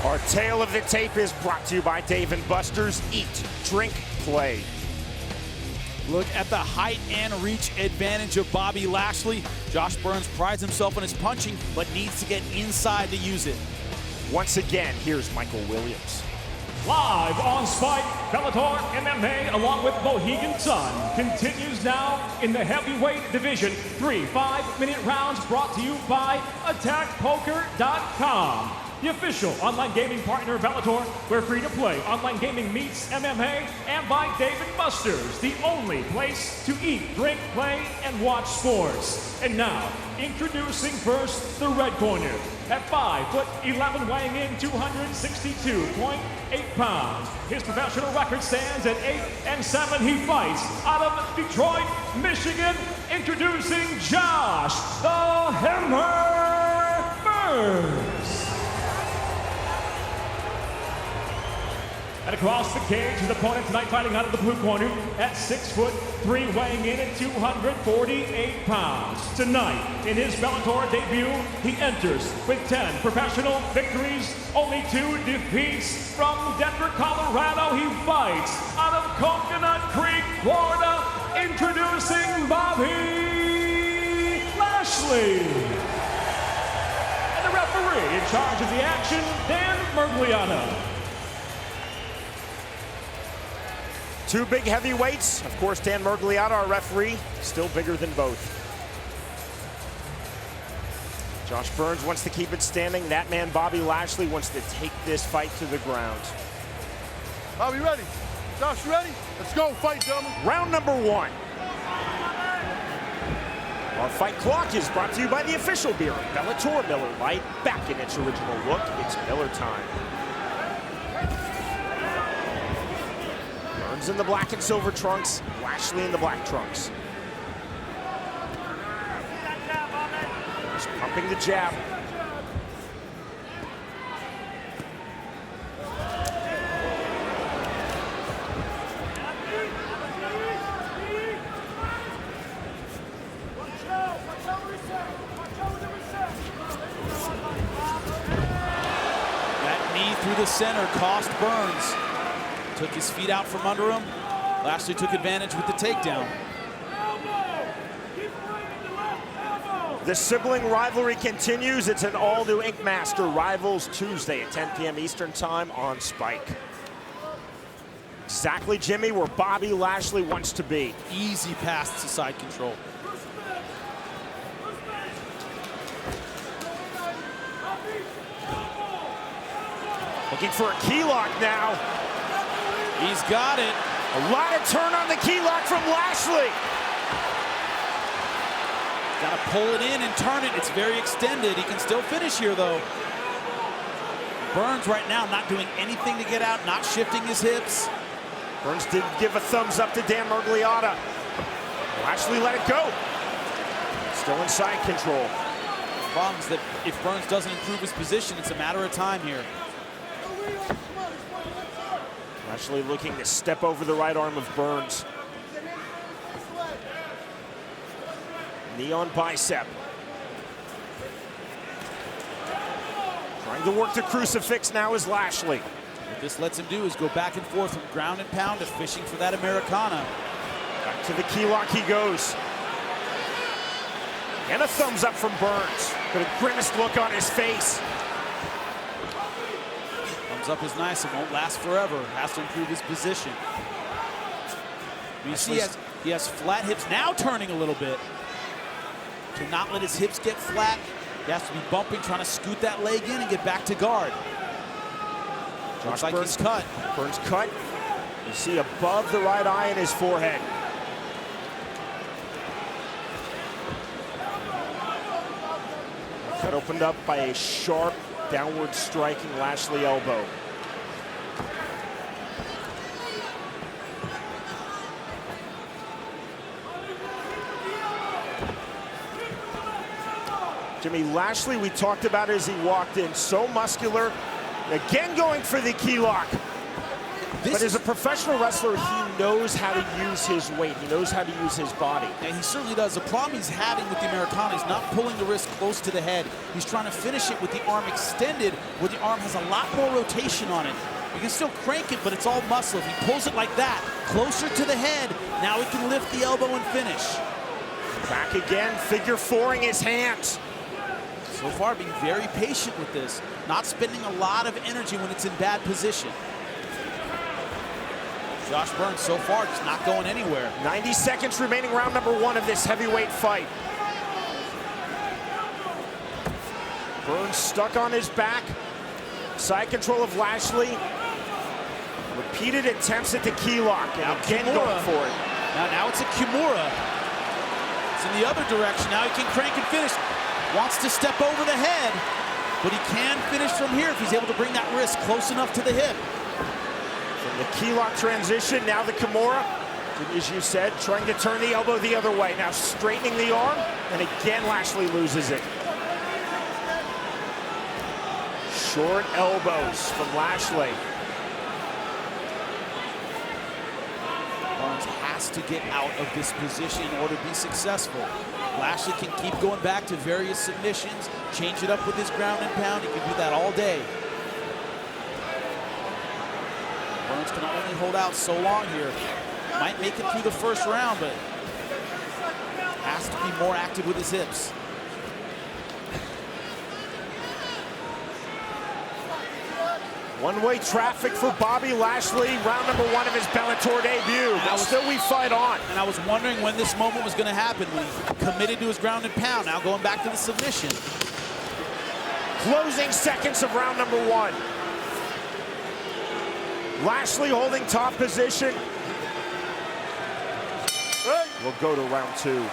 Our tale of the tape is brought to you by Dave & Buster's. Eat, drink, play. Look at the height and reach advantage of Bobby Lashley. Josh Burns prides himself on his punching, but needs to get inside to use it. Once again, here's Michael Williams. Live on Spike, Bellator MMA, along with Mohegan Sun, continues now in the heavyweight division. 3 5-minute rounds brought to you by AttackPoker.com. The official online gaming partner of Bellator, where free-to-play online gaming meets MMA, and by Dave & Buster's, the only place to eat, drink, play, and watch sports. And now, introducing first the red corner. At 5'11", weighing in 262.8 pounds. His professional record stands at 8-7. He fights out of Detroit, Michigan. Introducing Josh the Hammer Burns. And across the cage, his opponent tonight fighting out of the blue corner at 6'3", weighing in at 248 pounds. Tonight, in his Bellator debut, he enters with 10 professional victories, only 2 defeats. From Denver, Colorado, he fights out of Coconut Creek, Florida. Introducing Bobby Lashley. And the referee in charge of the action, Dan Mergliata. 2 big heavyweights. Of course, Dan Mergliata, our referee, still bigger than both. Josh Burns wants to keep it standing. That man, Bobby Lashley, wants to take this fight to the ground. Bobby, ready? Josh, you ready? Let's go, fight, gentlemen. Round number 1. Our fight clock is brought to you by the official beer, Bellator Miller Lite. Back in its original look, it's Miller time. Burns in the black and silver trunks, Lashley in the black trunks. Just pumping the jab. That knee through the center cost Burns. Took his feet out from under him. Lashley took advantage with the takedown. The sibling rivalry continues. It's an all-new Ink Master Rivals Tuesday at 10 p.m. Eastern Time on Spike. Exactly, Jimmy, where Bobby Lashley wants to be. Easy pass to side control. Looking for a key lock now. He's got it. A lot of turn on the key lock from Lashley. Got to pull it in and turn it. It's very extended. He can still finish here, though. Burns right now not doing anything to get out, not shifting his hips. Burns did give a thumbs up to Dan Mergliata. Lashley let it go. Still in side control. The problem is that if Burns doesn't improve his position, it's a matter of time here. Lashley looking to step over the right arm of Burns. Knee on bicep. Trying to work the crucifix now is Lashley. What this lets him do is go back and forth from ground and pound to fishing for that Americana. Back to the key lock he goes. And a thumbs up from Burns. But a grimaced look on his face. Thumbs up is nice. It won't last forever. Has to improve his position. You see he has flat hips, now turning a little bit. To not let his hips get flat, he has to be bumping, trying to scoot that leg in and get back to guard. Looks like he's cut. Burns cut. You see above the right eye in his forehead. Cut opened up by a sharp, downward striking Lashley elbow. Jimmy, Lashley, we talked about as he walked in, so muscular. Again going for the key lock. But as a professional wrestler, he knows how to use his weight. He knows how to use his body. And he certainly does. The problem he's having with the Americana is not pulling the wrist close to the head. He's trying to finish it with the arm extended, where the arm has a lot more rotation on it. You can still crank it, but it's all muscle. If he pulls it like that, closer to the head, now he can lift the elbow and finish. Back again, figure fouring his hands. So far, being very patient with this, not spending a lot of energy when it's in bad position. Josh Burns so far just not going anywhere. 90 seconds remaining, round number 1 of this heavyweight fight. Burns stuck on his back. Side control of Lashley. Repeated attempts at the key lock, and again going for it. Now it's a Kimura. It's in the other direction. Now he can crank and finish. Wants to step over the head, but he can finish from here if he's able to bring that wrist close enough to the hip. From the key lock transition, now the Kimura. As you said, trying to turn the elbow the other way. Now straightening the arm, and again Lashley loses it. Short elbows from Lashley. Burns has to get out of this position in order to be successful. Lashley can keep going back to various submissions, change it up with his ground and pound. He can do that all day. Burns can only hold out so long here. Might make it through the first round, but has to be more active with his hips. One-way traffic for Bobby Lashley, round number 1 of his Bellator debut. But still we fight on. And I was wondering when this moment was going to happen, when he committed to his ground and pound. Now going back to the submission. Closing seconds of round number 1. Lashley holding top position. We'll go to round 2.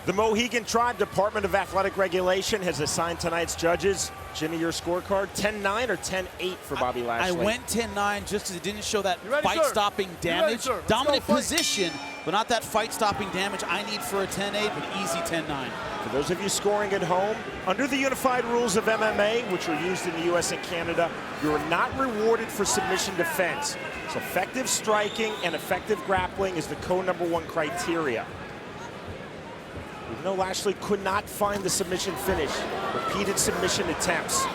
The Mohegan Tribe Department of Athletic Regulation has assigned tonight's judges. Jimmy, your scorecard, 10-9 or 10-8 for Bobby Lashley? I went 10-9 just because it didn't show that ready, fight-stopping damage. Ready, Dominant position, but not that fight-stopping damage I need for a 10-8, but easy 10-9. For those of you scoring at home, under the unified rules of MMA, which are used in the US and Canada, you're not rewarded for submission defense. So effective striking and effective grappling is the #1 criteria. Even though Lashley could not find the submission finish, repeated submission attempts.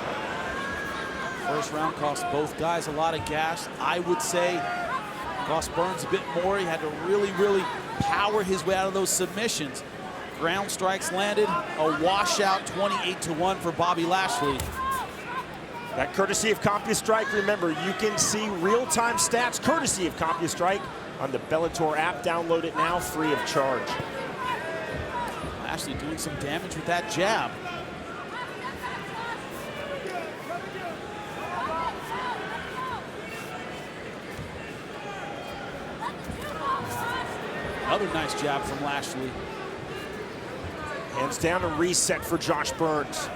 First round cost both guys a lot of gas. I would say cost Burns a bit more. He had to really power his way out of those submissions. Ground strikes landed, a washout 28-1 for Bobby Lashley. That courtesy of CompuStrike. Remember, you can see real-time stats courtesy of CompuStrike on the Bellator app. Download it now, free of charge. Lashley doing some damage with that jab. Another nice jab from Lashley. Hands down and reset for Josh Burns.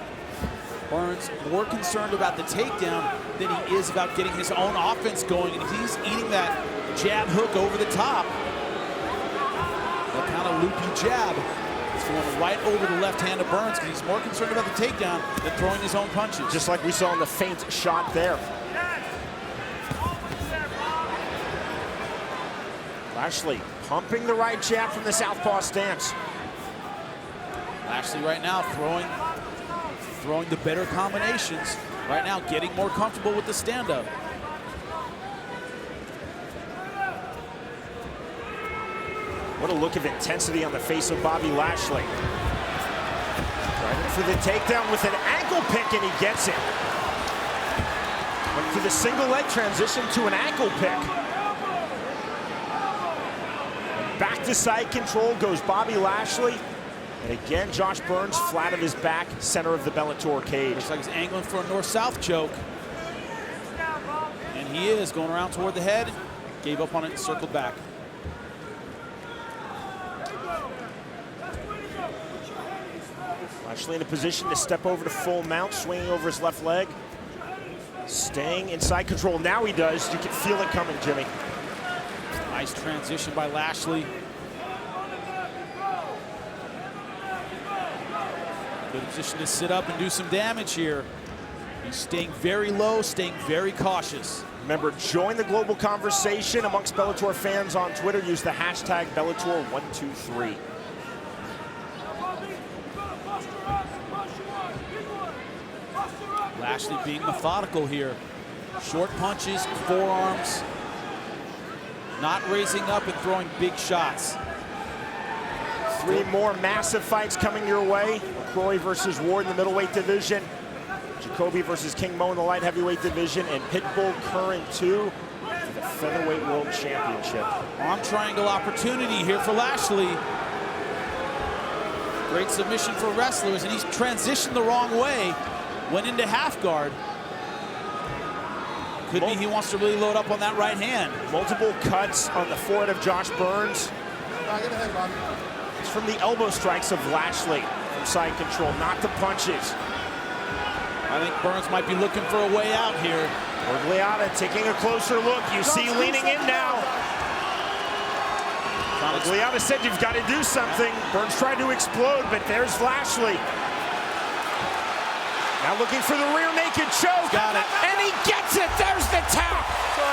Burns more concerned about the takedown than he is about getting his own offense going, and he's eating that jab hook over the top. That kind of loopy jab. It's going right over the left hand of Burns because he's more concerned about the takedown than throwing his own punches. Just like we saw in the feint shot there. Lashley pumping the right jab from the southpaw stance. Lashley right now throwing the better combinations. Right now getting more comfortable with the stand-up. What a look of intensity on the face of Bobby Lashley. Right for the takedown with an ankle pick, and he gets it. Went for the single leg transition to an ankle pick. Back to side control goes Bobby Lashley. And again, Josh Burns flat of his back, center of the Bellator cage. Looks like he's angling for a north-south choke. And he is going around toward the head. Gave up on it and circled back. Lashley in a position to step over to full mount, swinging over his left leg. Staying inside control. Now he does. You can feel it coming, Jimmy. Nice transition by Lashley. Good position to sit up and do some damage here. He's staying very low, staying very cautious. Remember, join the global conversation amongst Bellator fans on Twitter. Use the hashtag Bellator123. Lashley being methodical here. Short punches, forearms. Not raising up and throwing big shots. 3 more massive fights coming your way. McCrory versus Ward in the middleweight division. Jacoby versus King Mo in the light heavyweight division. And Pitbull Curran 2 for the featherweight world championship. Arm triangle opportunity here for Lashley. Great submission for wrestlers, and he's transitioned the wrong way. Went into half guard. Could be he wants to really load up on that right hand. Multiple cuts on the forehead of Josh Burns. It's from the elbow strikes of Lashley from side control, not the punches. I think Burns might be looking for a way out here. Orgliata taking a closer look. You see leaning in now. Orgliata said you've got to do something. Burns tried to explode, but there's Lashley. Now looking for the rear naked choke. Got it. And he gets it. There's the tap.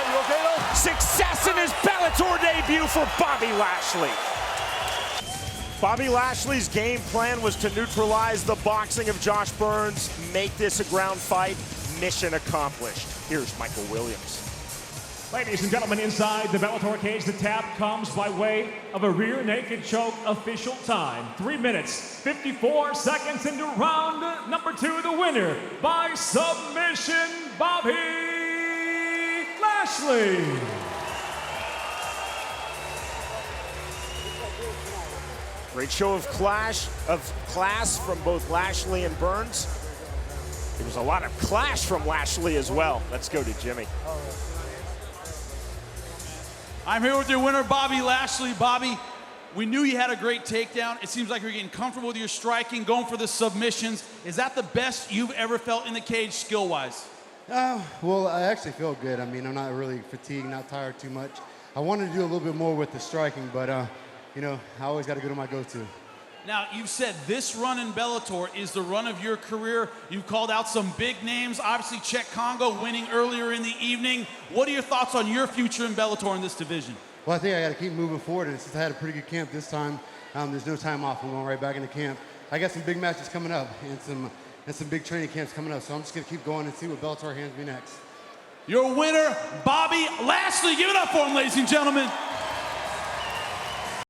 You okay, though? Success in his Bellator debut for Bobby Lashley. Bobby Lashley's game plan was to neutralize the boxing of Josh Burns, make this a ground fight. Mission accomplished. Here's Michael Williams. Ladies and gentlemen, inside the Bellator cage, the tap comes by way of a rear naked choke. Official time, 3 minutes, 54 seconds into round number 2. The winner by submission, Bobby Lashley. Great show of class from both Lashley and Burns. There was a lot of clash from Lashley as well. Let's go to Jimmy. I'm here with your winner, Bobby Lashley. Bobby, we knew you had a great takedown. It seems like you're getting comfortable with your striking, going for the submissions. Is that the best you've ever felt in the cage skill-wise? Well, I actually feel good. I mean, I'm not really fatigued, not tired too much. I wanted to do a little bit more with the striking, but, you know, I always got to go to my go-to. Now, you've said this run in Bellator is the run of your career. You've called out some big names. Obviously, Czech Congo winning earlier in the evening. What are your thoughts on your future in Bellator in this division? Well, I think I got to keep moving forward, and since I had a pretty good camp this time, there's no time off. I'm going right back into camp. I got some big matches coming up and some big training camps coming up, so I'm just going to keep going and see what Bellator hands me next. Your winner, Bobby Lashley. Give it up for him, ladies and gentlemen.